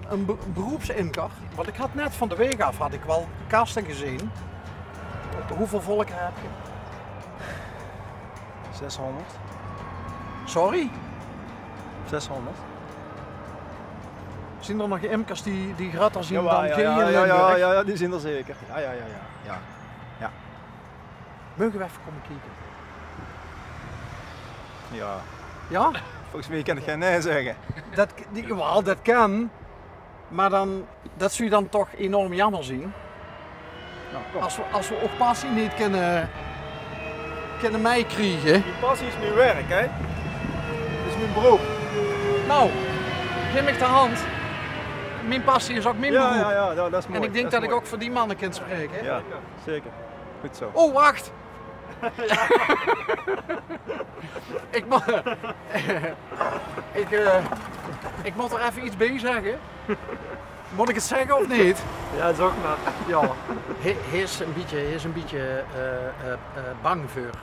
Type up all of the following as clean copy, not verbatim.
een beroepsimker? Want ik had net van de week af, had ik wel kasten gezien. Hoeveel volk heb je? 600. Sorry? 600. Zijn er nog imkers die gratter zien Ja, dan ja, jij in ja, Limburg? ja, die zijn er zeker. Ja. Mogen we even komen kijken? Ja, Ja? volgens mij kan ik geen nee zeggen. Dat kan. Maar dan, dat zul je dan toch enorm jammer zien. Nou, kom. Als we ook passie niet kunnen meekrijgen. Die passie is mijn werk, hè? Dat is mijn beroep. Nou, geef ik de hand. Mijn passie is ook mijn beroep. Ja, dat is mooi. En ik denk dat ik mooi. ook voor die mannen kan spreken. Hè? Ja, zeker. Goed zo. Oh, wacht! ik, ik moet er even iets bij zeggen. Moet ik het zeggen of niet? Ja, dat is ook maar. Ja. Hij is een beetje bang voor.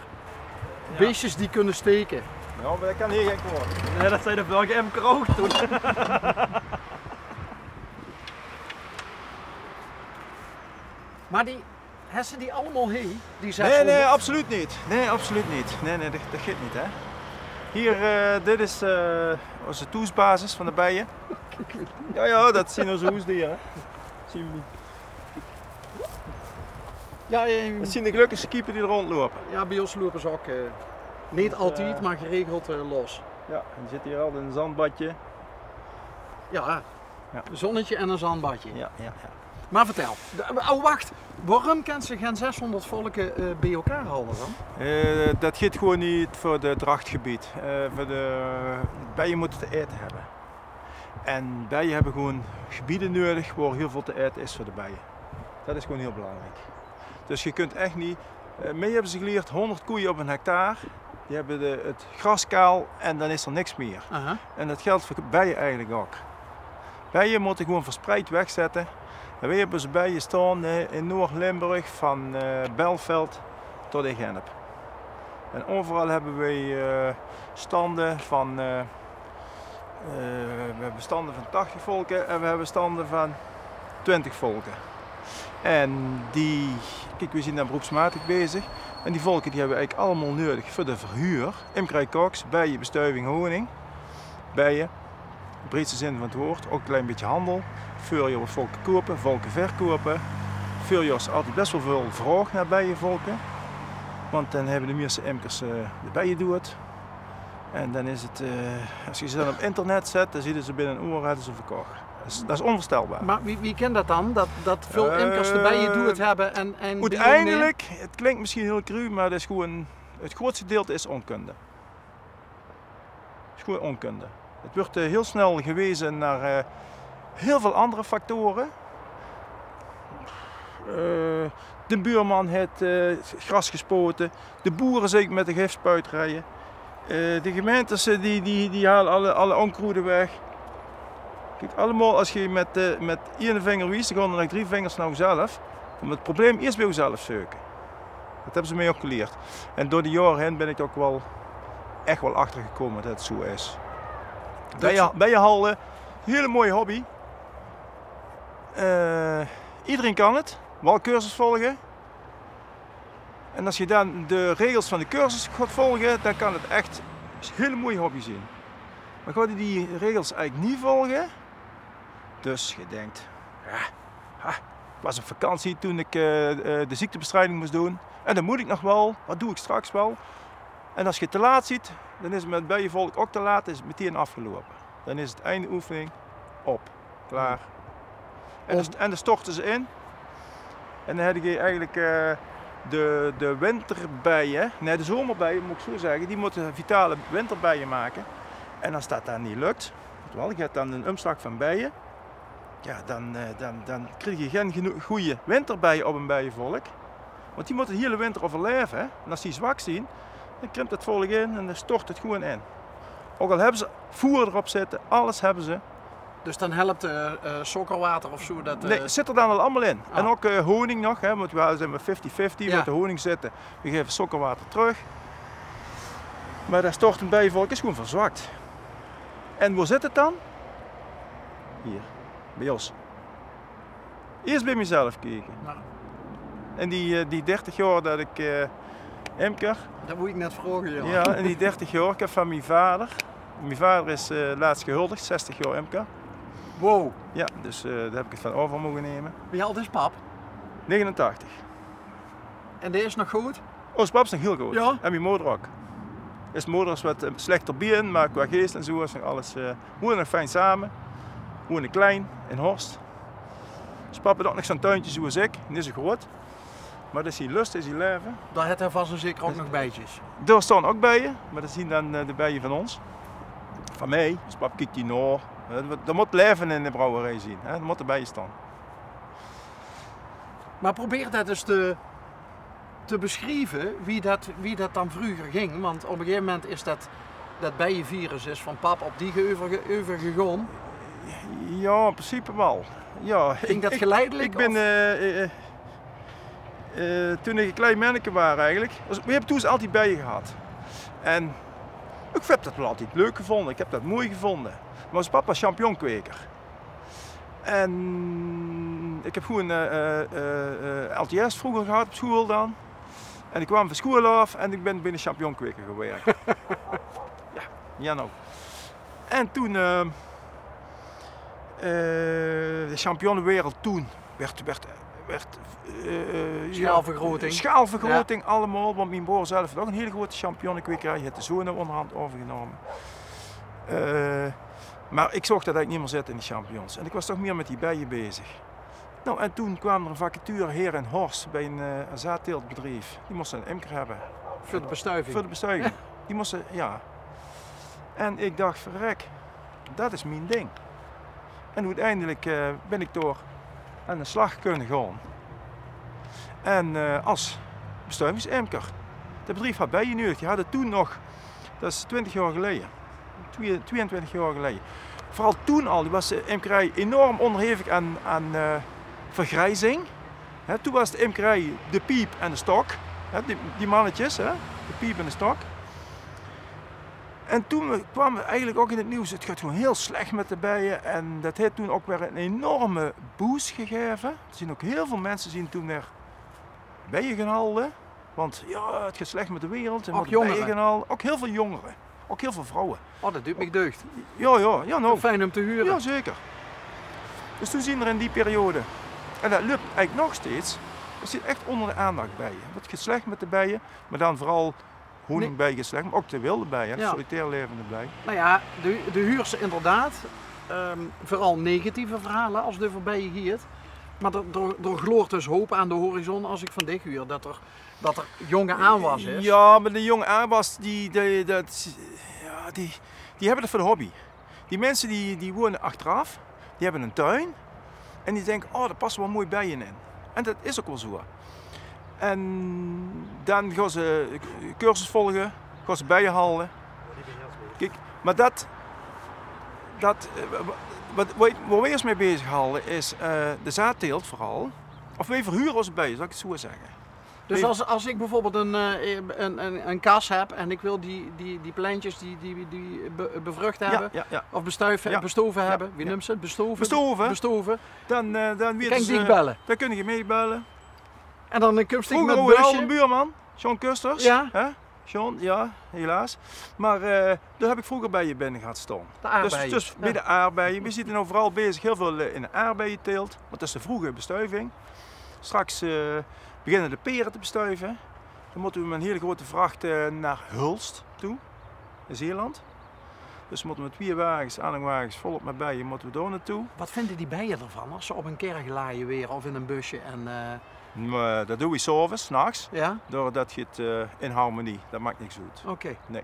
Beestjes die kunnen steken. Ja, maar dat kan hier geen kwaad. Nee, dat zijn de welke imker ook toen. Maar die hessen die allemaal heen, die Nee, 600. nee, absoluut niet. Nee, absoluut niet. Nee, dat gaat niet, hè. Hier, dit is onze toesbasis van de bijen. Ja, dat zijn onze hoesdieren. Zien we niet. Ja, Dat zijn de gelukkigste kiepen die er rondlopen. ja, bij ons lopen ze ook niet altijd, maar geregeld los. Ja, en die zit hier al in een zandbadje. Ja, Ja. een zonnetje en een zandbadje. Ja. Maar vertel, oh wacht, waarom kan ze geen 600 volken bij elkaar houden dan? Dat gaat gewoon niet voor het drachtgebied. Voor de bijen moeten te eten hebben. En bijen hebben gewoon gebieden nodig waar heel veel te eten is voor de bijen. Dat is gewoon heel belangrijk. Dus je kunt echt niet... mee hebben ze geleerd 100 koeien op een hectare. Die hebben het gras kaal en dan is er niks meer. Aha. En dat geldt voor bijen eigenlijk ook. Bijen moeten gewoon verspreid wegzetten. En wij hebben ze bijen staan in Noord-Limburg van Belveld tot in Gennep. En overal hebben wij standen van, we hebben standen van 80 volken en we hebben standen van 20 volken. En die, kijk, we zijn daar beroepsmatig bezig. En die volken die hebben we eigenlijk allemaal nodig voor de verhuur. Imkerij koks, bijen, bestuiving, honing. Bijen, in de breedste zin van het woord, ook een klein beetje handel. Veel jaar wat volken kopen, volken verkopen. Veel jaar is altijd best wel veel vraag naar bijenvolken. Want dan hebben de meeste imkers de bijen dood. En dan is het, als je ze dan op internet zet, dan zien ze binnen een uur hadden ze verkocht. Dat is onvoorstelbaar. Maar wie kent dat dan? Dat veel imkers erbij je doet het hebben en uiteindelijk, het klinkt misschien heel cru, maar dat is gewoon, het grootste deel is onkunde. Het is gewoon onkunde. Het wordt heel snel gewezen naar heel veel andere factoren. De buurman heeft gras gespoten, de boeren zijn met de gifspuit rijden. De gemeentes die halen alle onkruiden weg. Kijk, allemaal als je met één vinger wijst, dan gaan er nog 3 vingers naar jezelf. Om het probleem eerst bij jezelf zoeken. Dat hebben ze mij ook geleerd. En door de jaren heen ben ik ook wel echt wel achtergekomen dat het zo is. Bijenhallen, hele mooie hobby. Iedereen kan het, wel cursus volgen. En als je dan de regels van de cursus gaat volgen, dan kan het echt een hele mooie hobby zijn. Maar ga je die regels eigenlijk niet volgen, dus je denkt, ik was op vakantie toen ik de ziektebestrijding moest doen. En dat moet ik nog wel, dat doe ik straks wel. En als je het te laat ziet, dan is het met bijenvolk ook te laat, is het meteen afgelopen. Dan is het einde oefening op, klaar. En dan storten ze in. En dan heb je eigenlijk de winterbijen, nee de zomerbijen moet ik zo zeggen, die moeten vitale winterbijen maken. En als dat dan niet lukt, wel, je hebt dan een omslag van bijen, ja, dan krijg je geen goede winterbijen op een bijenvolk. Want die moeten de hele winter overleven. Hè? En als die zwak zijn, dan krimpt het volk in en dan stort het gewoon in. Ook al hebben ze voer erop zitten, alles hebben ze. Dus dan helpt sokkerwater of zo? Dat, Nee, zit er dan al allemaal in. En ook honing nog, hè, want we zijn met 50-50 met de honing zitten. We geven sokkerwater terug. Maar dat stort een bijenvolk is gewoon verzwakt. En waar zit het dan? Hier, bij Jos. Eerst bij mezelf kijken. Nou, En die 30 jaar dat ik imker, dat moet ik net vragen, ja. ja, en die 30 jaar, ik heb van mijn vader. Mijn vader is laatst gehuldigd, 60 jaar imker. Wow. Ja, dus daar heb ik het van over mogen nemen. Wie oud is pap? 89. En die is nog goed? Ons pap is nog heel goed. Ja? En mijn moeder ook. Is moeder is wat slechter binnen, maar qua geest en zo is nog alles. We wonen nog fijn samen. We wonen klein in Horst. Ons pap heeft ook nog zo'n tuintje zoals ik, niet zo groot. Maar dat is hij lust, is hij leven. Daar heeft hij vast en zeker ook nog bijtjes. Daar staan ook bijen, maar dat zien dan de bijen van ons. Van mij, ons pap kijkt die naar. Er moet leven in de brouwerij zien, hè? Er moet erbij staan. Maar probeer dat eens te beschrijven wie dat dan vroeger ging. Want op een gegeven moment is dat bijenvirus is van pap op die overgegaan. Ja, in principe wel. Ja, Ging dat geleidelijk? Ik ben, toen ik een klein manneke was eigenlijk, we hebben toen altijd bijen gehad. En ik heb dat wel altijd leuk gevonden, ik heb dat mooi gevonden. Maar ons papa was champignonkweker. En ik heb gewoon LTS vroeger gehad op school dan. En ik kwam van school af en ik ben binnen champignonkweker gewerkt. ja nou. En toen, de champignonwereld toen werd Schaalvergroting. Schaalvergroting allemaal, want mijn broer zelf had ook een hele grote champignonkwekerij, hij heeft de zoon onderhand overgenomen. Maar ik zocht dat eigenlijk niet meer zitten in de champignons en ik was toch meer met die bijen bezig. Nou, en toen kwam er een vacature hier in Horst bij een zaadteeltbedrijf. Die moesten een imker hebben. Voor de bestuiving. Voor de bestuiving. Die moesten, ja. En ik dacht, verrek, dat is mijn ding. En uiteindelijk ben ik door aan de slag kunnen gaan. En als bestuivingsimker. Het bedrijf had bijen nodig. Die hadden toen nog, dat is 20 jaar geleden. 22 jaar geleden. Vooral toen al, was de imkerij enorm onderhevig aan vergrijzing. Toen was de imkerij de piep en de stok. Die mannetjes, de piep en de stok. En toen kwam eigenlijk ook in het nieuws, het gaat gewoon heel slecht met de bijen. En dat heeft toen ook weer een enorme boost gegeven. Er zien ook heel veel mensen zien toen weer bijen gaan halen. Want ja, het gaat slecht met de wereld. En Ook bijen jongeren. gaan halen. Ook heel veel jongeren. Ook heel veel vrouwen. Oh, dat doet me deugd. Ja, nou. Fijn om te huren. Ja, zeker. Dus toen zien er in die periode, en dat lukt eigenlijk nog steeds, er zit echt onder de aandacht bijen. Het gaat slecht met de bijen, maar dan vooral honingbijen gaat slecht, maar ook de wilde bijen, de Ja. solitair levende bij. Nou ja, de huurse inderdaad. Vooral negatieve verhalen als de voorbij hier. Maar er gloort dus hoop aan de horizon als ik van dit huur dat er jonge aanwas is. Ja, maar de jonge aanwas, die hebben het voor de hobby. Die mensen die wonen achteraf, die hebben een tuin en die denken, oh, daar passen wel mooi bijen in. En dat is ook wel zo. En dan gaan ze cursus volgen, gaan ze bijen halen. Kijk, maar waar we eerst mee bezig houden is de zaadteelt vooral. Of wij verhuren onze bijen, zal ik het zo zeggen. Dus als ik bijvoorbeeld een kas heb en ik wil die plantjes die bevrucht hebben, Ja. of bestoven hebben, wie noemt ze het? Bestoven. Dan Kan weten ik ze, die bellen? dan kun je meebellen. En dan kun je Vroeger met hadden we al busje. een buurman, John Kusters. Ja. Hè? John, ja, helaas. Maar daar heb ik vroeger bij je binnen gehad staan. De aardbeien. Dus bij de aardbeien. We zitten nu vooral bezig heel veel in de aardbeienteelt. Want dat is de vroege bestuiving. Straks beginnen de peren te bestuiven. Dan moeten we met een hele grote vracht naar Hulst toe, in Zeeland. Dus moeten we met 2 wagens, aanhangwagens volop met bijen, moeten we daar naartoe. Wat vinden die bijen ervan als ze op een kerk laaien weer of in een busje? En, Maar dat doen we 's avonds, 's nachts. ja? Doordat je het in harmonie, dat maakt niks uit. Oké. Nee.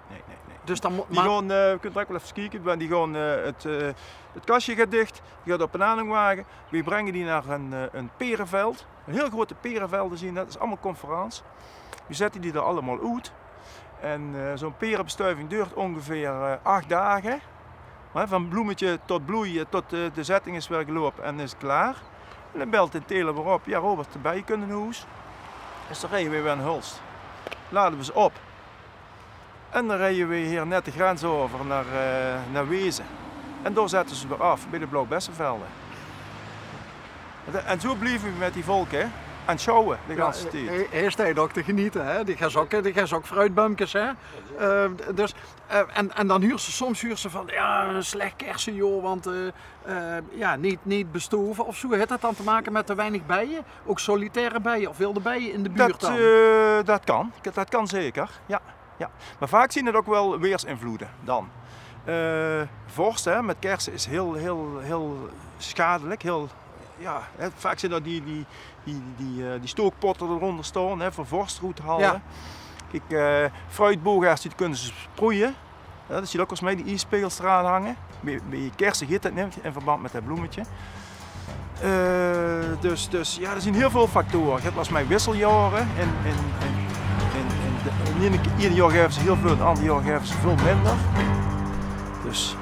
Dus dan Die gaan, je kunt er ook wel even kijken, maar die gaan, het kastje gaat dicht, die gaat op een aanhangwagen. We brengen die naar een perenveld, een heel grote perenveld te zien, dat is allemaal conferentie. We zetten die er allemaal uit. En zo'n perenbestuiving duurt ongeveer 8 dagen. Van bloemetje tot bloei, tot de zetting is weer gelopen en is klaar. En dan belt de teler weer op, ja Robert, de bijen kunnen hoes. Dus dan rijden we weer naar Hulst. Laden we ze op. En dan rijden we hier net de grens over naar Wezen. En daar zetten ze weer af bij de blauwbessenvelden. En zo blijven we met die volken aan het sjouwen de hele tijd. Hij staat ook te genieten, hè? Die gaan ook fruitbumpjes, hè? En dan soms huren ze van, ja, een slecht kersen, joh, want ja, niet bestoven of zo. Heeft dat dan te maken met te weinig bijen? Ook solitaire bijen of wilde bijen in de buurt dan? Dat kan zeker, ja. Maar vaak zien het ook wel weersinvloeden dan. Vorst, hè, met kersen is heel schadelijk. Ja, hè, vaak zijn dat die stookpotten eronder staan, hè, voor vorstroet halen. Ja. Kijk, fruitboga's die kunnen ze sproeien. Ja, dat zie je ook als mee die ijspegels eraan hangen. Bij kersen giet dat niet in verband met dat bloemetje. Dus ja, er zijn heel veel factoren. Je hebt als mij wisseljaren. Ieder jaar geven ze heel veel, het andere jaar geven ze veel minder. Dus